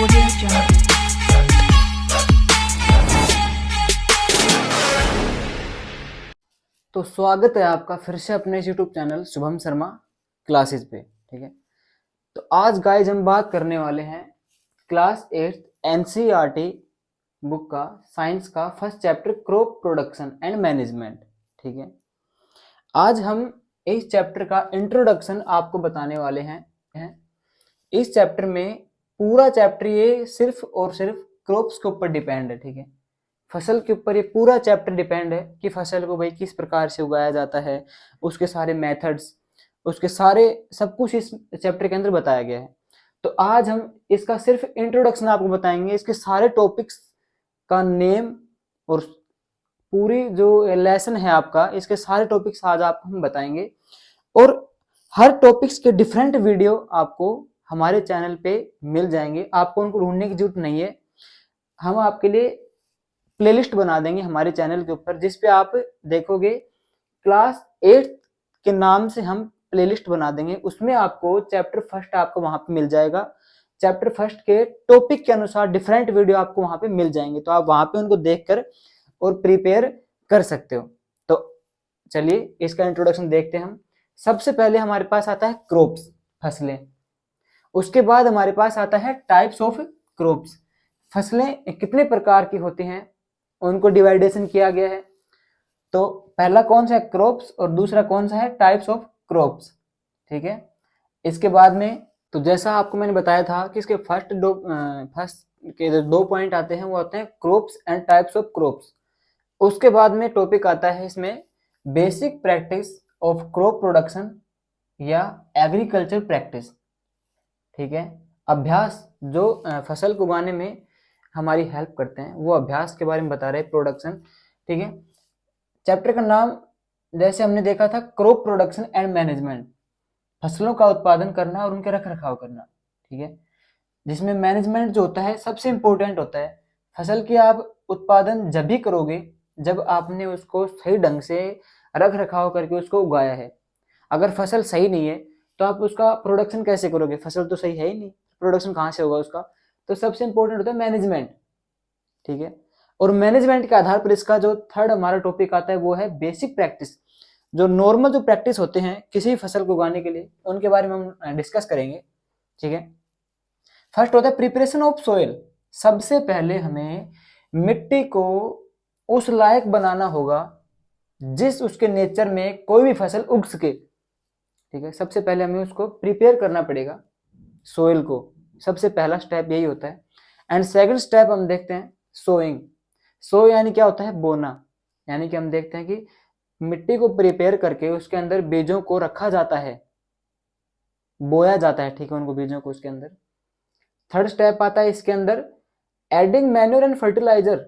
Audio Jungle. तो स्वागत है आपका फिर से अपने YouTube channel Shubham Sharma classes पे। ठीक है, तो आज गाइज हम बात करने वाले हैं क्लास 8 एनसीईआरटी बुक का साइंस का first chapter crop production and management. ठीक है, आज हम इस चैप्टर का इंट्रोडक्शन आपको बताने वाले हैं। इस चैप्टर में पूरा चैप्टर ये सिर्फ और सिर्फ क्रॉप्स के ऊपर डिपेंड है। ठीक है, फसल के ऊपर ये पूरा चैप्टर डिपेंड है कि फसल को भाई किस प्रकार से उगाया जाता है, उसके सारे मेथड्स, उसके सारे सब कुछ इस चैप्टर के अंदर बताया गया है। तो आज हम इसका सिर्फ इंट्रोडक्शन आपको बताएंगे, इसके सारे टॉपिक्स का नेम और पूरी जो लेसन है आपका, इसके सारे टॉपिक्स आज आपको हम बताएंगे। और हर टॉपिक्स के डिफरेंट वीडियो आपको हमारे चैनल पे मिल जाएंगे, आपको उनको ढूंढने की जरूरत नहीं है। हम आपके लिए प्लेलिस्ट बना देंगे हमारे चैनल के ऊपर, जिस पे आप देखोगे क्लास 8 के नाम से हम प्लेलिस्ट बना देंगे। उसमें आपको चैप्टर फर्स्ट आपको वहां पे मिल जाएगा, चैप्टर फर्स्ट के टॉपिक के अनुसार डिफरेंट वीडियो आपको वहां पे मिल जाएंगे, तो आप वहां पे उनको देखकर और प्रिपेयर कर सकते हो। तो चलिए इसका इंट्रोडक्शन देखते हैं हम। सबसे पहले हमारे पास आता है क्रॉप्स, फसलें। उसके बाद हमारे पास आता है टाइप्स ऑफ क्रॉप्स, फसलें कितने प्रकार की होती हैं, उनको डिवाइडेशन किया गया है। तो पहला कौन सा है, क्रॉप्स, और दूसरा कौन सा है, टाइप्स ऑफ क्रॉप्स। ठीक है, इसके बाद में तो जैसा आपको मैंने बताया था कि इसके फर्स्ट के जो 2 पॉइंट आते हैं वो आते हैं crops and types of crops. उसके बाद में टॉपिक आता है इसमें basic practice of crop production या एग्रीकल्चर प्रैक्टिस। ठीक है, अभ्यास जो फसल को उगाने में हमारी हेल्प करते हैं, वो अभ्यास के बारे में बता रहे हैं, प्रोडक्शन। ठीक है, चैप्टर का नाम जैसे हमने देखा था क्रॉप प्रोडक्शन एंड मैनेजमेंट, फसलों का उत्पादन करना और उनके रख रखाव करना। ठीक है, जिसमें मैनेजमेंट जो होता है सबसे इंपॉर्टेंट होता है। फसल की आप उत्पादन जब भी करोगे जब आपने उसको सही ढंग से रख रखाव करके उसको उगाया है। अगर फसल सही नहीं है तो आप उसका प्रोडक्शन कैसे करोगे, फसल तो सही है ही नहीं, प्रोडक्शन कहाँ से होगा उसका। तो सबसे इंपॉर्टेंट होता है मैनेजमेंट। ठीक है, और मैनेजमेंट के आधार पर इसका जो थर्ड हमारा टॉपिक आता है वो है बेसिक प्रैक्टिस। जो नॉर्मल जो प्रैक्टिस होते हैं किसी फसल को उगाने के लिए, उनके बारे में हम डिस्कस करेंगे। ठीक है, फर्स्ट होता है प्रिपरेशन ऑफ सोइल। सबसे पहले हमें मिट्टी को उस लायक बनाना होगा जिस उसके नेचर में कोई भी फसल उग सके। ठीक है, सबसे पहले हमें उसको प्रिपेयर करना पड़ेगा, सोइल को। सबसे पहला स्टेप यही होता है। एंड सेकंड स्टेप हम देखते हैं सोइंग। सो यानी क्या होता है, बोना। यानी कि हम देखते हैं कि मिट्टी को प्रिपेयर करके उसके अंदर बीजों को रखा जाता है, बोया जाता है। ठीक है, उनको बीजों को उसके अंदर। थर्ड स्टेप आता है इसके अंदर एडिंग मैन्योर एंड फर्टिलाइजर।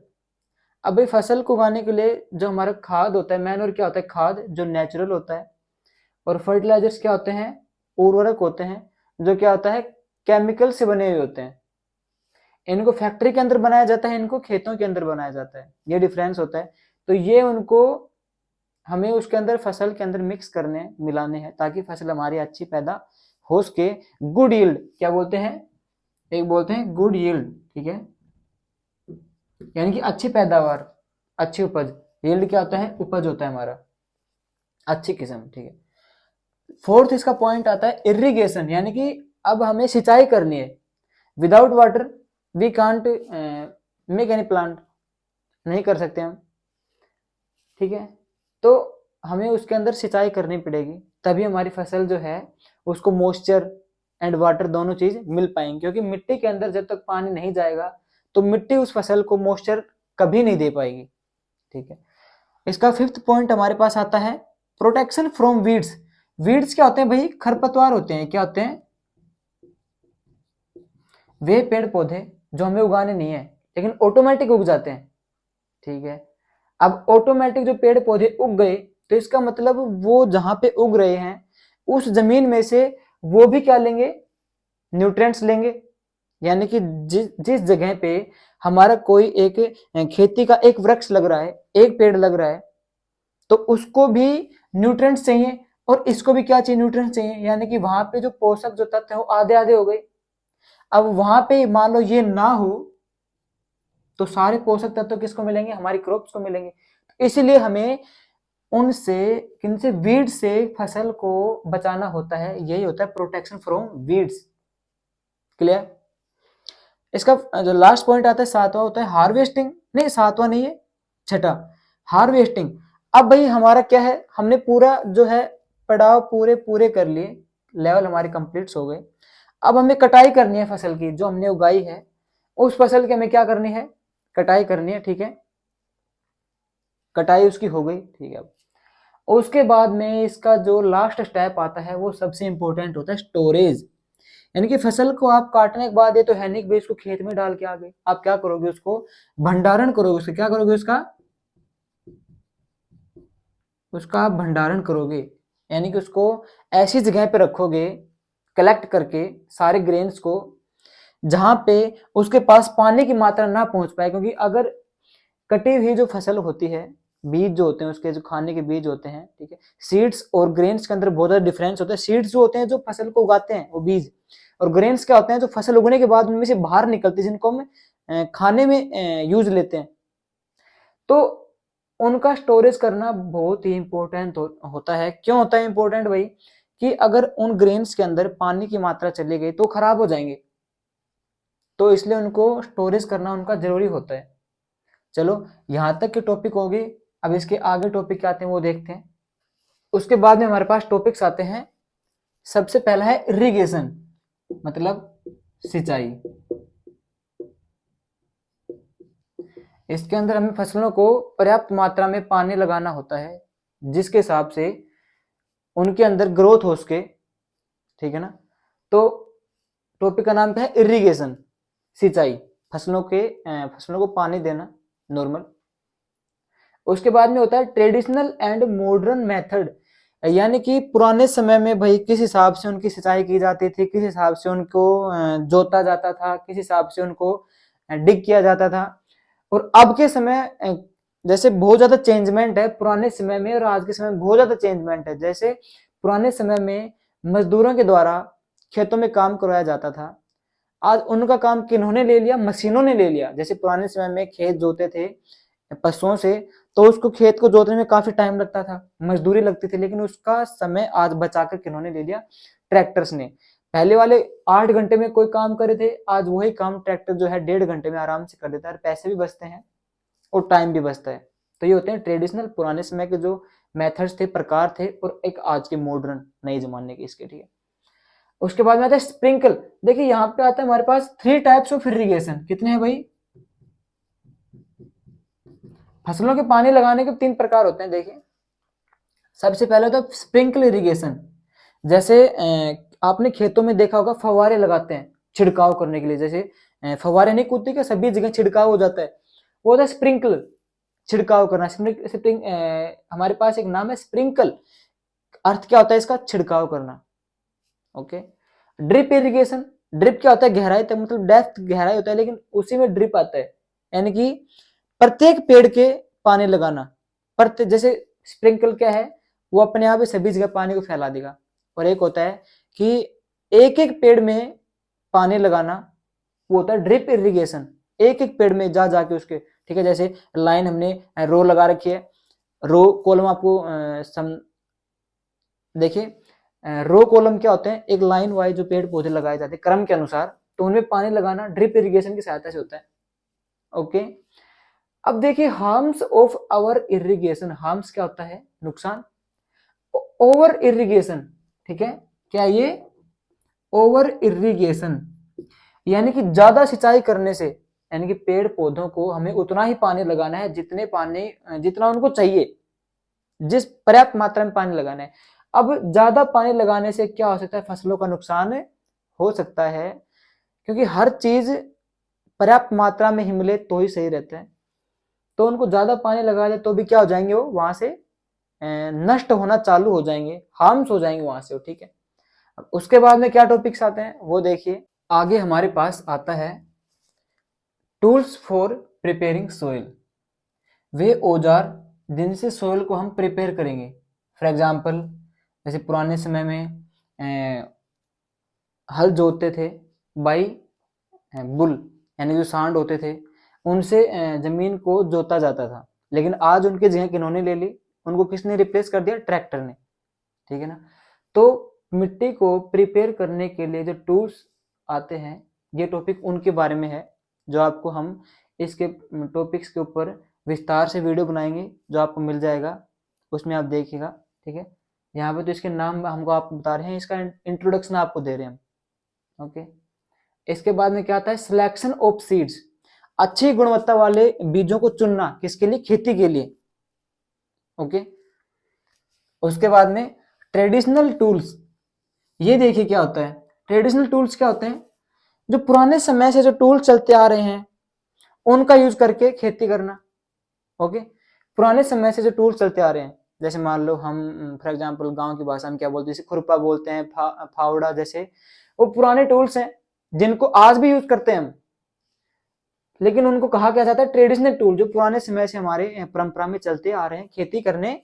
अब ये फसल को उगाने के लिए जो हमारा खाद होता है, मैन्योर क्या होता है, खाद जो नेचुरल होता है, और फर्टिलाइजर्स क्या होते हैं, उर्वरक होते हैं, जो क्या होता है, केमिकल से बने हुए होते हैं। इनको फैक्ट्री के अंदर बनाया जाता है, इनको खेतों के अंदर बनाया जाता है, ये डिफरेंस होता है। तो ये उनको हमें उसके अंदर फसल के अंदर मिक्स करने मिलाने हैं ताकि फसल हमारी अच्छी पैदा हो सके। गुड यील्ड क्या बोलते हैं, एक बोलते हैं गुड यील्ड। ठीक है, यानी कि अच्छी पैदावार, अच्छी उपज। यील्ड क्या होता है, उपज होता है हमारा, अच्छी किस्म। ठीक है, फोर्थ इसका पॉइंट आता है इरिगेशन, यानी कि अब हमें सिंचाई करनी है। Without water we can't make any plant, नहीं कर सकते हम। ठीक है, तो हमें उसके अंदर सिंचाई करनी पड़ेगी, तभी हमारी फसल जो है उसको मॉइस्चर एंड वाटर दोनों चीज मिल पाएंगे। क्योंकि मिट्टी के अंदर जब तक पानी नहीं जाएगा तो मिट्टी उस फसल को मॉइस्चर कभी नहीं दे पाएगी। ठीक है, इसका फिफ्थ पॉइंट हमारे पास आता है प्रोटेक्शन फ्रॉम वीड्स। वीड्स क्या होते हैं भाई, खरपतवार होते हैं। क्या होते हैं, वे पेड़ पौधे जो हमें उगाने नहीं है लेकिन ऑटोमेटिक उग जाते हैं। ठीक है, अब ऑटोमेटिक जो पेड़ पौधे उग गए तो इसका मतलब वो जहां पे उग रहे हैं उस जमीन में से वो भी क्या लेंगे, न्यूट्रिएंट्स लेंगे। यानी कि जिस जगह पे हमारा कोई एक खेती का एक वृक्ष लग रहा है, एक पेड़ लग रहा है, तो उसको भी न्यूट्रिएंट्स चाहिए और इसको भी क्या चाहिए, न्यूट्रिएंट्स चाहिए। यानी कि वहां पे जो पोषक जो तत्व है वो आधे आधे हो गए। अब वहां पे मान लो ये ना हो तो सारे पोषक तत्व किसको मिलेंगे, हमारी क्रॉप्स को मिलेंगे। इसलिए हमें उनसे, किनसे, वीड से फसल को बचाना होता है। यही होता है प्रोटेक्शन फ्रॉम वीड्स। क्लियर। इसका जो लास्ट पॉइंट आता है सातवां, होता है हार्वेस्टिंग। नहीं, सातवां नहीं है, छठा, हार्वेस्टिंग। अब भाई हमारा क्या है, हमने पूरा जो है पड़ाव पूरे पूरे कर लिए, लेवल हमारे कंप्लीट हो गए। अब हमें कटाई करनी है फसल की, जो हमने उगाई है उस फसल की हमें क्या करनी है, कटाई करनी है। ठीक है, कटाई उसकी हो गई। ठीक है, अब उसके बाद में इसका जो लास्ट स्टेप आता है वो सबसे इंपॉर्टेंट होता है स्टोरेज। यानी कि फसल को आप काटने के बाद ये तो है नहीं कि भाई इसको खेत में डाल के आ गए, आप क्या करोगे, उसको भंडारण करोगे, उसका क्या करोगे, उसका आप भंडारण करोगे। यानी कि उसको ऐसी जगह पे रखोगे कलेक्ट करके सारे ग्रेन्स को, जहां पे उसके पास पानी की मात्रा ना पहुंच पाए। क्योंकि अगर कटी हुई जो फसल होती है, बीज जो होते हैं उसके, जो खाने के बीज होते हैं, ठीक है, सीड्स और ग्रेन्स के अंदर बहुत ज्यादा डिफरेंस होता है। सीड्स जो होते हैं जो फसल को उगाते हैं वो बीज, और ग्रेन्स क्या होते हैं जो फसल उगने के बाद उनमें से बाहर निकलती है, जिनको हम खाने में यूज लेते हैं। तो उनका स्टोरेज करना बहुत ही इंपॉर्टेंट होता है। क्यों होता है इंपॉर्टेंट भाई, कि अगर उन ग्रेन्स के अंदर पानी की मात्रा चली गई तो खराब हो जाएंगे, तो इसलिए उनको स्टोरेज करना उनका जरूरी होता है। चलो यहां तक के टॉपिक हो गए। अब इसके आगे टॉपिक क्या आते हैं वो देखते हैं। उसके बाद में हमारे पास टॉपिक्स आते हैं। सबसे पहला है इरिगेशन, मतलब सिंचाई। इसके अंदर हमें फसलों को पर्याप्त मात्रा में पानी लगाना होता है, जिसके हिसाब से उनके अंदर ग्रोथ हो सके। ठीक है ना। तो टॉपिक का नाम क्या है, इरिगेशन, सिंचाई, फसलों को पानी देना नॉर्मल। उसके बाद में होता है ट्रेडिशनल एंड मॉडर्न मेथड। यानी कि पुराने समय में भाई किस हिसाब से उनकी सिंचाई की जाती थी, किस हिसाब से उनको जोता जाता था, किस हिसाब से उनको डिग किया जाता था। और अब के समय जैसे बहुत ज्यादा चेंजमेंट है पुराने समय में और आज के समय में, बहुत ज्यादा चेंजमेंट है। जैसे पुराने समय में मजदूरों के द्वारा खेतों में काम करवाया जाता था, आज उनका काम किन्होंने ले लिया, मशीनों ने ले लिया। जैसे पुराने समय में खेत जोते थे पशुओं से, तो उसको खेत को जोतने में काफी टाइम लगता था, मजदूरी लगती थी, लेकिन उसका समय आज बचाकर किन्होंने ले लिया, ट्रैक्टर्स ने। पहले वाले 8 घंटे में कोई काम करे थे, आज वही काम ट्रैक्टर जो है 1.5 घंटे में आराम से कर देता है, पैसे भी बचते हैं और टाइम भी बचता है। तो ये होते हैं ट्रेडिशनल पुराने समय के जो मेथड्स थे, प्रकार थे, और एक आज के मॉडर्न नए जमाने के इसके। ठीक है, उसके बाद में आता है स्प्रिंकल। देखिए यहाँ पे आता है हमारे पास 3 टाइप्स ऑफ इरिगेशन। कितने हैं भाई, फसलों के पानी लगाने के 3 प्रकार होते हैं। देखिए सबसे पहले तो स्प्रिंकल इरिगेशन। जैसे आपने खेतों में देखा होगा फव्वारे लगाते हैं छिड़काव करने के लिए। जैसे फव्वारे नहीं कूदते क्या, सभी जगह छिड़काव हो जाता है, वो होता है स्प्रिंकल, छिड़काव करना। हमारे पास एक नाम है स्प्रिंकल, अर्थ क्या होता है इसका, छिड़काव करना। ओके। ड्रिप इरिगेशन, ड्रिप क्या होता है, गहराई तक, मतलब डेप्थ गहराई होता है, लेकिन उसी में ड्रिप आता है, यानी कि प्रत्येक पेड़ के पानी लगाना। जैसे स्प्रिंकल क्या है, वो अपने आप ही सभी जगह पानी को फैला देगा। और एक होता है कि एक एक पेड़ में पानी लगाना, वो होता है ड्रिप इरिगेशन, एक एक पेड़ में जा जाके उसके। ठीक है, जैसे लाइन हमने रो लगा रखी है, रो कॉलम आपको देखिए रो कॉलम क्या होते हैं, एक लाइन वाइज जो पेड़ पौधे लगाए जाते हैं क्रम के अनुसार, तो उनमें पानी लगाना ड्रिप इरिगेशन की सहायता से होता है। ओके। अब देखिए harms of our irrigation, harms क्या होता है, नुकसान। ओवर इरिगेशन, ठीक है, क्या ये ओवर इरिगेशन, यानी कि ज्यादा सिंचाई करने से, यानी कि पेड़ पौधों को हमें उतना ही पानी लगाना है जितना उनको चाहिए, जिस पर्याप्त मात्रा में पानी लगाना है। अब ज्यादा पानी लगाने से क्या हो सकता है, फसलों का नुकसान हो सकता है, क्योंकि हर चीज पर्याप्त मात्रा में ही मिले तो ही सही रहता है। तो उनको ज्यादा पानी लगा दे तो भी क्या हो जाएंगे, वो वहां से नष्ट होना चालू हो जाएंगे, हार्म्स हो जाएंगे वहां से। ठीक है, उसके बाद में क्या टॉपिक्स आते हैं वो देखिए। आगे हमारे पास आता है टूल्स फॉर प्रिपेयरिंग सोइल, वे औजार जिनसे सोइल को हम प्रिपेयर करेंगे। फॉर एग्जाम्पल जैसे पुराने समय में हल जोतते थे बाई बुल यानी जो सांड होते थे उनसे जमीन को जोता जाता था, लेकिन आज उनकी जगह किन्होंने ले ली, उनको किसने रिप्लेस कर दिया, ट्रैक्टर ने, ठीक है ना। तो मिट्टी को प्रिपेयर करने के लिए जो टूल्स आते हैं, ये टॉपिक उनके बारे में है, जो आपको हम इसके टॉपिक्स के ऊपर विस्तार से वीडियो बनाएंगे, जो आपको मिल जाएगा, उसमें आप देखिएगा, ठीक है। यहाँ पे तो इसके नाम हमको आप बता रहे हैं, इसका इंट्रोडक्शन आपको दे रहे हैं हम, ओके। इसके बाद में क्या आता है, सिलेक्शन ऑफ सीड्स, अच्छी गुणवत्ता वाले बीजों को चुनना, किसके लिए, खेती के लिए, ओके। उसके बाद में ट्रेडिशनल टूल्स, ये देखिए क्या होता है, ट्रेडिशनल टूल्स क्या होते हैं, जो पुराने समय से जो टूल्स चलते आ रहे हैं उनका यूज करके खेती करना, ओके। पुराने समय से जो टूल्स चलते आ रहे हैं, जैसे मान लो हम फॉर एग्जांपल गांव की भाषा में क्या बोलते हैं, जैसे खुरपा बोलते हैं, फावड़ा, जैसे वो पुराने टूल्स हैं जिनको आज भी यूज करते हैं हम, लेकिन उनको कहा क्या जाता है, ट्रेडिशनल टूल, जो पुराने समय से हमारे परंपरा में चलते आ रहे हैं खेती करने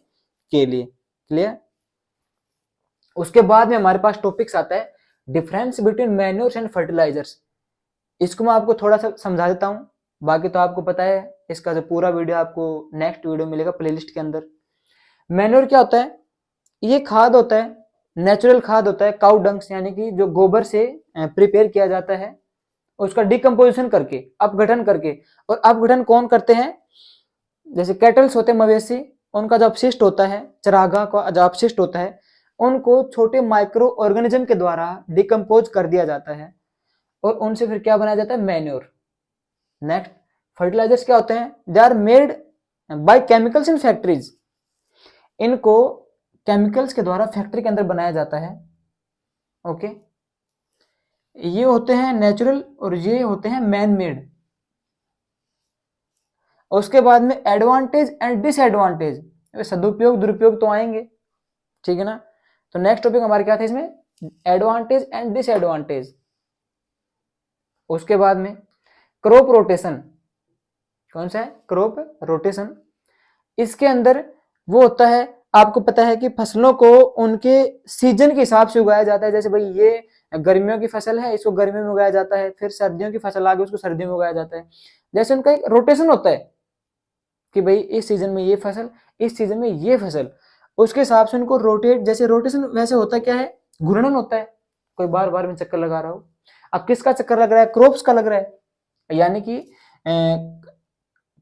के लिए, क्लियर। उसके बाद में हमारे पास टॉपिक्स आता है difference between manures and fertilisers. इसको मैं आपको थोड़ा सा समझा देता हूँ, बाकी तो आपको पता है, इसका जो पूरा वीडियो आपको नेक्स्ट वीडियो मिलेगा प्लेलिस्ट के अंदर। मैन्योर क्या होता है, ये खाद होता है, नेचुरल खाद होता है, काउ डंग्स यानी कि जो गोबर से प्रिपेयर किया जाता है, उसका डिकम्पोजिशन करके, अपघटन करके, और अपघटन कौन करते हैं, जैसे कैटल्स होते हैं, मवेशी, उनका जो अपशिष्ट होता है, चरागाह का जो अपशिष्ट होता है, उनको छोटे माइक्रो ऑर्गेनिज्म के द्वारा डिकम्पोज कर दिया जाता है, और उनसे फिर क्या बनाया जाता है, मैन्योर। नेक्स्ट, फर्टिलाइजर्स क्या होते हैं, they are made by chemicals in factories, इनको केमिकल्स के द्वारा फैक्ट्री के अंदर बनाया जाता है, ओके। ये होते हैं नेचुरल और ये होते हैं मैन मेड। उसके बाद में एडवांटेज एंड डिसएडवांटेज, सदुपयोग दुरुपयोग तो आएंगे, ठीक है ना। तो नेक्स्ट टॉपिक हमारे क्या थे इसमें, एडवांटेज एंड डिसएडवांटेज। उसके बाद में क्रॉप रोटेशन, कौन सा है, क्रॉप रोटेशन। इसके अंदर वो होता है, आपको पता है कि फसलों को उनके सीजन के हिसाब से उगाया जाता है, जैसे भाई ये गर्मियों की फसल है, इसको गर्मियों में उगाया जाता है, फिर सर्दियों की फसल आ गई, उसको सर्दियों में उगाया जाता है, जैसे उनका एक रोटेशन होता है कि भाई इस सीजन में ये फसल, इस सीजन में ये फसल, उसके हिसाब से उनको रोटेट, जैसे रोटेशन वैसे होता क्या है, घूर्णन होता है, कोई बार बार में चक्कर लगा रहा हो। अब किसका चक्कर लग रहा है, क्रॉप्स का लग रहा है, यानी कि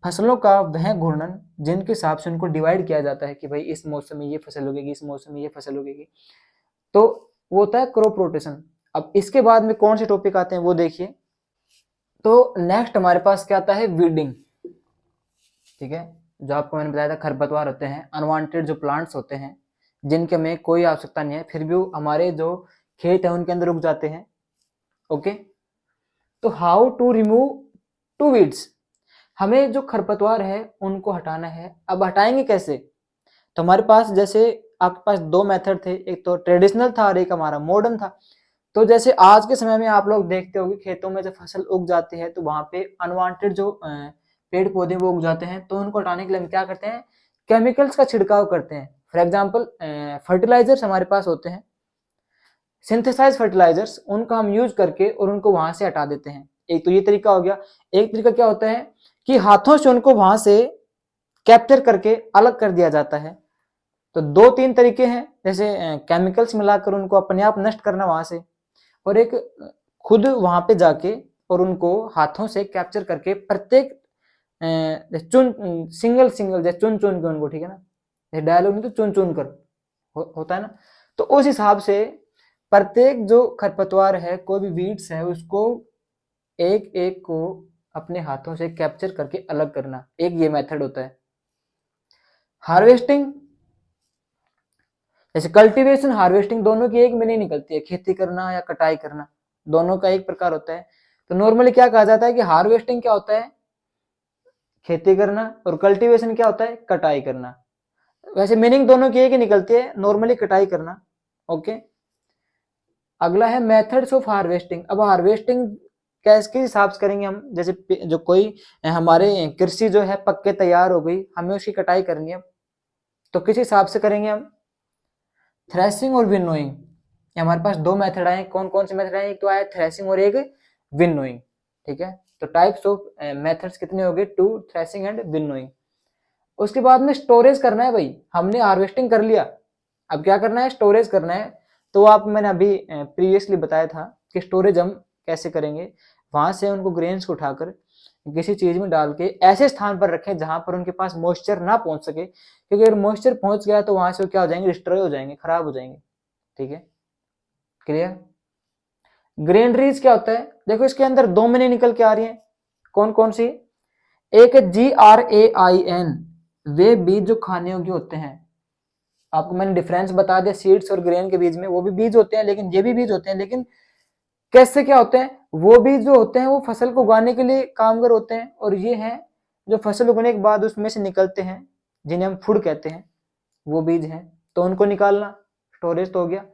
फसलों का वह घूर्णन जिनके हिसाब से उनको डिवाइड किया जाता है कि भाई इस मौसम में ये फसल उगेगी, इस मौसम में ये फसल उगेगी, तो वो होता है क्रॉप रोटेशन। अब इसके बाद में कौन से टॉपिक आते हैं वो देखिए। तो नेक्स्ट हमारे पास क्या आता है, वीडिंग, ठीक है। जो आपको मैंने बताया था, खरपतवार होते हैं, अनवांटेड जो प्लांट्स होते हैं जिनके में कोई आवश्यकता नहीं है, फिर भी हमारे जो खेत है उनके अंदर उग जाते हैं, ओके। तो how to remove to weeds, हमें जो खरपतवार है उनको हटाना है। अब हटाएंगे कैसे, तो हमारे पास जैसे आपके पास दो मेथड थे, एक तो ट्रेडिशनल था और एक हमारा मॉडर्न था। तो जैसे आज के समय में आप लोग देखते होंगे खेतों में जब फसल उग जाती है तो वहां पे अनवांटेड जो पेड़ पौधे वो उग जाते हैं, तो उनको हटाने के लिए हम क्या करते हैं, केमिकल्स का छिड़काव करते हैं। फॉर एग्जाम्पल फर्टिलाइजर्स हमारे पास होते हैं, सिंथेसाइज फर्टिलाइजर्स, उनका हम यूज करके और उनको वहां से हटा देते हैं। एक तो ये तरीका हो गया। एक तरीका क्या होता है कि हाथों से उनको वहां से कैप्चर करके अलग कर दिया जाता है। तो दो तीन तरीके हैं, जैसे केमिकल्स मिलाकर उनको अपने आप नष्ट करना वहां से, और एक खुद वहां पे जाके और उनको हाथों से कैप्चर करके प्रत्येक चुन सिंगल सिंगल जैसे चुन चुन के उनको, ठीक है ना, जैसे डायलॉग नहीं तो चुन चुन कर होता है ना, तो उस हिसाब से प्रत्येक जो खरपतवार है, कोई भी वीड्स है, उसको एक एक को अपने हाथों से कैप्चर करके अलग करना, एक ये मेथड होता है। हार्वेस्टिंग, जैसे कल्टीवेशन हार्वेस्टिंग दोनों की एक में नहीं निकलती है, खेती करना या कटाई करना दोनों का एक प्रकार होता है। तो नॉर्मली क्या कहा जाता है कि हार्वेस्टिंग क्या होता है, खेती करना, और कल्टीवेशन क्या होता है, कटाई करना। वैसे मीनिंग दोनों की एक ही निकलती है, नॉर्मली कटाई करना, ओके। अगला है मेथड्स ऑफ हार्वेस्टिंग। अब हार्वेस्टिंग कैसे हिसाब से करेंगे हम, जैसे जो कोई हमारे कृषि जो है पक्के तैयार हो गई, हमें उसकी कटाई करनी है, तो किस हिसाब से करेंगे हम, थ्रेसिंग और विनोइंग। हमारे पास दो मेथड आए, कौन कौन से मेथड आए, एक तो आया थ्रेसिंग और एक विनोइंग, ठीक है। तो टाइप्स ऑफ मेथड्स कितने हो गए, 2, थ्रेशिंग एंड विनोइंग। उसके बाद में स्टोरेज करना है भाई, हमने हार्वेस्टिंग कर लिया, अब क्या करना है, स्टोरेज करना है। तो आप मैंने अभी प्रीवियसली बताया था कि स्टोरेज हम कैसे करेंगे, वहां से उनको ग्रेन्स को उठाकर किसी चीज में डाल के ऐसे स्थान पर रखें जहां पर उनके पास मॉइस्चर ना पहुंच सके, क्योंकि अगर मॉइस्चर पहुंच गया तो वहां से वो क्या हो जाएंगे, डिस्ट्रॉय हो जाएंगे, खराब हो जाएंगे। ठीक है, क्लियर। ग्रेनरीज क्या होता है, देखो इसके अंदर 2 महीने निकल के आ रही है, कौन कौन सी, एक है GRAIN, वे बीज जो खाने योग्य होते हैं। आपको मैंने डिफरेंस बता दिया सीड्स और ग्रेन के बीज में, वो भी बीज होते हैं लेकिन ये भी बीज होते हैं, लेकिन कैसे क्या होते हैं, वो बीज जो होते हैं वो फसल को उगाने के लिए कामगर होते हैं, और ये हैं जो फसल उगने के बाद उसमें से निकलते हैं जिन्हें हम फूड कहते हैं, वो बीज हैं, तो उनको निकालना, स्टोरेज तो हो गया।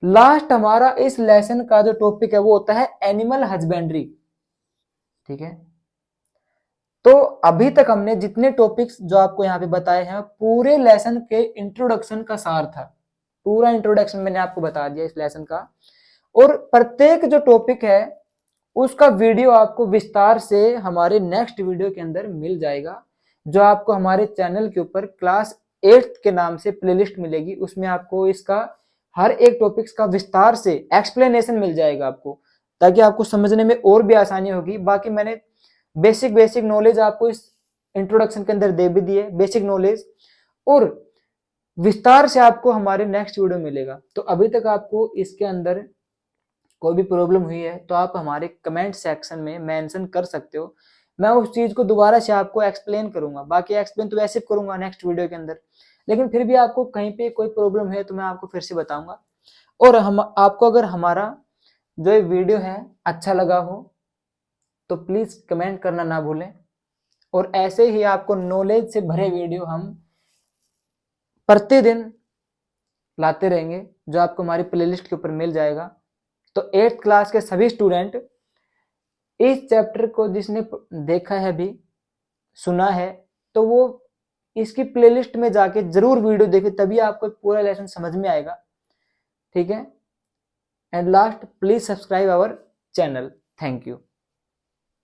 लास्ट हमारा इस लेसन का जो टॉपिक है वो होता है एनिमल हस्बेंड्री। ठीक है, तो अभी तक हमने जितने टॉपिक्स जो आपको यहाँ पे बताए हैं पूरे लेसन के इंट्रोडक्शन का सार था, पूरा इंट्रोडक्शन मैंने आपको बता दिया इस लेसन का, और प्रत्येक जो टॉपिक है उसका वीडियो आपको विस्तार से हमारे नेक्स्ट वीडियो के अंदर मिल जाएगा, जो आपको हमारे चैनल के ऊपर क्लास 8th के नाम से प्लेलिस्ट मिलेगी, उसमें आपको इसका हर एक टॉपिक्स का विस्तार से एक्सप्लेनेशन मिल जाएगा आपको, ताकि आपको समझने में और भी आसानी होगी। बाकी मैंने बेसिक नॉलेज आपको इस इंट्रोडक्शन के अंदर दे भी दिए, बेसिक नॉलेज, और विस्तार से आपको हमारे नेक्स्ट वीडियो मिलेगा। तो अभी तक आपको इसके अंदर कोई भी प्रॉब्लम हुई है तो आप हमारे कमेंट सेक्शन में मेंशन कर सकते हो, मैं उस चीज को दोबारा से आपको एक्सप्लेन करूंगा। बाकी एक्सप्लेन तो वैसे करूंगा नेक्स्ट वीडियो के अंदर, लेकिन फिर भी आपको कहीं पे कोई प्रॉब्लम है तो मैं आपको फिर से बताऊंगा। और हम आपको अगर हमारा जो ये वीडियो है अच्छा लगा हो तो प्लीज कमेंट करना ना भूलें, और ऐसे ही आपको नॉलेज से भरे वीडियो हम प्रतिदिन लाते रहेंगे, जो आपको हमारी प्लेलिस्ट के ऊपर मिल जाएगा। तो 8th क्लास के सभी स्टूडेंट इस चैप्टर को जिसने देखा है भी, सुना है, तो वो इसकी प्लेलिस्ट में जाके जरूर वीडियो देखे, तभी आपको पूरा लेसन समझ में आएगा। ठीक है, and last please subscribe our channel. Thank you.